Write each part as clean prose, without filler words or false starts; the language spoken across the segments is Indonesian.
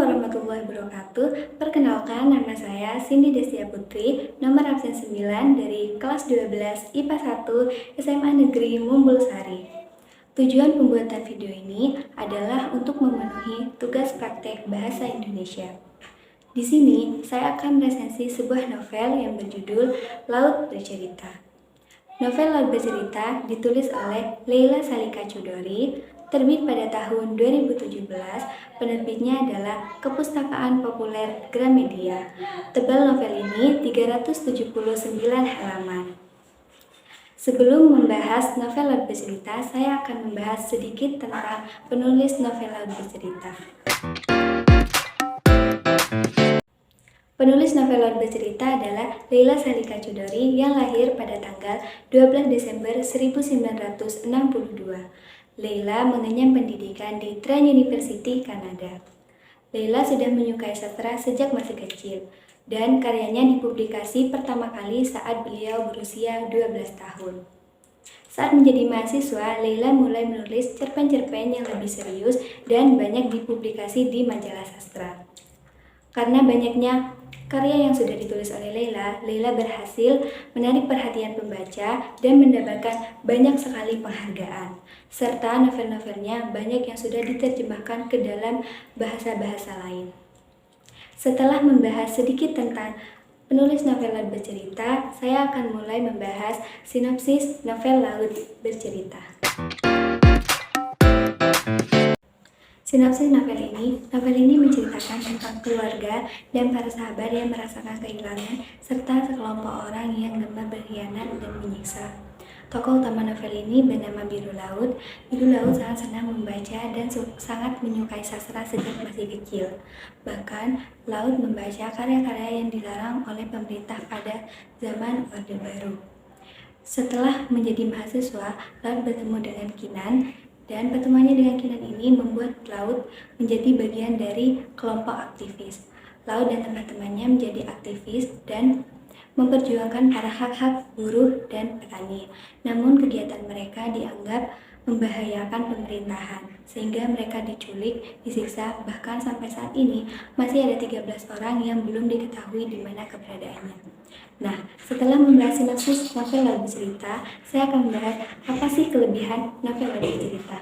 warahmatullahi wabarakatuh. Perkenalkan, nama saya Cindy Destia Putri, nomor absen 9 dari kelas 12 IPA 1 SMA Negeri Mumbul Sari. Tujuan pembuatan video ini adalah untuk memenuhi tugas praktek bahasa Indonesia. Di sini, saya akan meresensi sebuah novel yang berjudul Laut Bercerita. Novel Laut Bercerita ditulis oleh Leila Salika Chudori, terbit pada tahun 2017, penerbitnya adalah Kepustakaan Populer Gramedia. Tebal novel ini 379 halaman. Sebelum membahas novel Laut Bercerita, saya akan membahas sedikit tentang penulis novel Laut Bercerita. Penulis novel Laut Bercerita adalah Leila Salika Chudori yang lahir pada tanggal 12 Desember 1962. Leila mengenyam pendidikan di Trent University, Kanada. Leila sudah menyukai sastra sejak masih kecil, dan karyanya dipublikasi pertama kali saat beliau berusia 12 tahun. Saat menjadi mahasiswa, Leila mulai menulis cerpen-cerpen yang lebih serius dan banyak dipublikasi di majalah sastra. Karena banyaknya karya yang sudah ditulis oleh Leila, Leila berhasil menarik perhatian pembaca dan mendapatkan banyak sekali penghargaan. Serta novel-novelnya banyak yang sudah diterjemahkan ke dalam bahasa-bahasa lain. Setelah membahas sedikit tentang penulis novel Laut Bercerita, saya akan mulai membahas sinopsis novel Laut Bercerita. Sinopsis novel ini menceritakan tentang keluarga dan para sahabat yang merasakan kehilangan serta sekelompok orang yang gemar berkhianat dan menyiksa. Tokoh utama novel ini bernama Biru Laut. Biru Laut sangat senang membaca dan sangat menyukai sastra sejak masih kecil. Bahkan, Laut membaca karya-karya yang dilarang oleh pemerintah pada zaman Orde Baru. Setelah menjadi mahasiswa, Laut bertemu dengan Kinan, dan pertemuannya dengan Kinan ini membuat Laut menjadi bagian dari kelompok aktivis. Laut dan teman-temannya menjadi aktivis dan memperjuangkan para hak-hak buruh dan petani. Namun kegiatan mereka dianggap membahayakan pemerintahan, sehingga mereka diculik, disiksa, bahkan sampai saat ini masih ada 13 orang yang belum diketahui di mana keberadaannya. Nah, setelah membahas sinopsis novel Laut Bercerita, saya akan membahas apa sih kelebihan novel Laut Bercerita.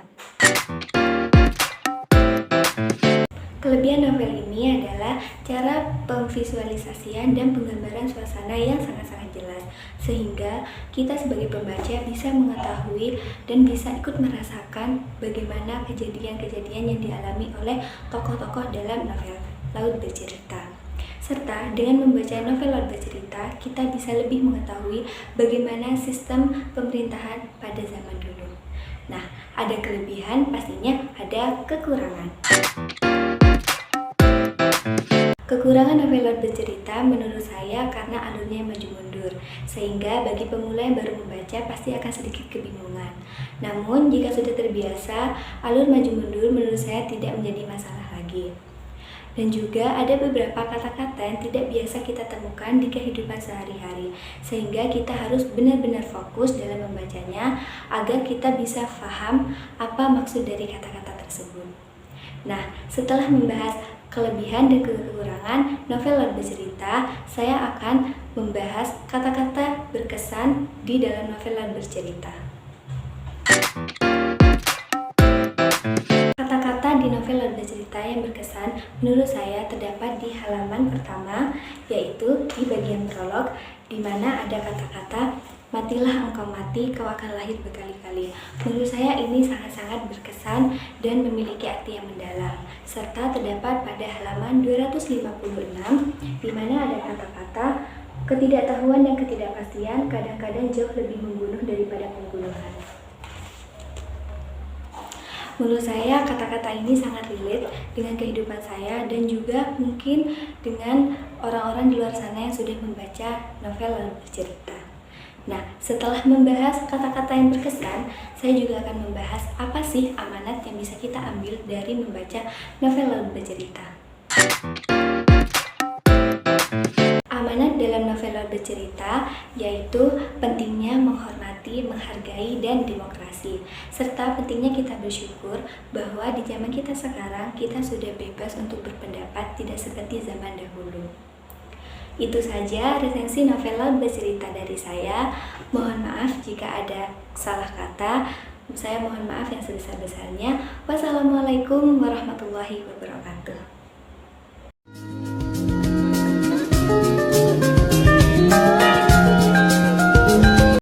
Kelebihan novel ini adalah cara pemvisualisasian dan penggambaran suasana yang sangat-sangat jelas, sehingga kita sebagai pembaca bisa mengetahui dan bisa ikut merasakan bagaimana kejadian-kejadian yang dialami oleh tokoh-tokoh dalam novel Laut Bercerita. Serta dengan membaca novel Laut Bercerita, kita bisa lebih mengetahui bagaimana sistem pemerintahan pada zaman dulu. Nah, ada kelebihan, pastinya ada kekurangan. Kekurangan novel Laut Bercerita menurut saya karena alurnya maju mundur, sehingga bagi pemula yang baru membaca pasti akan sedikit kebingungan. Namun jika sudah terbiasa, alur maju mundur menurut saya tidak menjadi masalah lagi. Dan juga ada beberapa kata-kata yang tidak biasa kita temukan di kehidupan sehari-hari, sehingga kita harus benar-benar fokus dalam membacanya agar kita bisa paham apa maksud dari kata-kata tersebut. Nah, setelah membahas kelebihan dan kekurangan novel Laut Bercerita, saya akan membahas kata-kata berkesan di dalam novel Laut Bercerita. Kata-kata di novel Laut Bercerita yang berkesan menurut saya terdapat di halaman pertama, yaitu di bagian prolog, di mana ada kata-kata "Matilah engkau mati, kau akan lahir berkali-kali". Menurut saya ini sangat-sangat berkesan dan memiliki arti yang mendalam. Serta terdapat pada halaman 256, di mana ada kata-kata "Ketidaktahuan dan ketidakpastian kadang-kadang jauh lebih membunuh daripada pembunuhan". Menurut saya kata-kata ini sangat relate dengan kehidupan saya dan juga mungkin dengan orang-orang di luar sana yang sudah membaca novel Laut Bercerita. Nah, setelah membahas kata-kata yang berkesan, saya juga akan membahas apa sih amanat yang bisa kita ambil dari membaca novel Laut Bercerita. Amanat dalam novel Laut Bercerita yaitu pentingnya menghormati menghormati, menghargai, dan demokrasi. Serta pentingnya kita bersyukur bahwa di zaman kita sekarang, kita sudah bebas untuk berpendapat, tidak seperti zaman dahulu. Itu saja resensi novela bercerita dari saya. Mohon maaf jika ada salah kata. Saya mohon maaf yang sebesar-besarnya. Wassalamualaikum warahmatullahi wabarakatuh.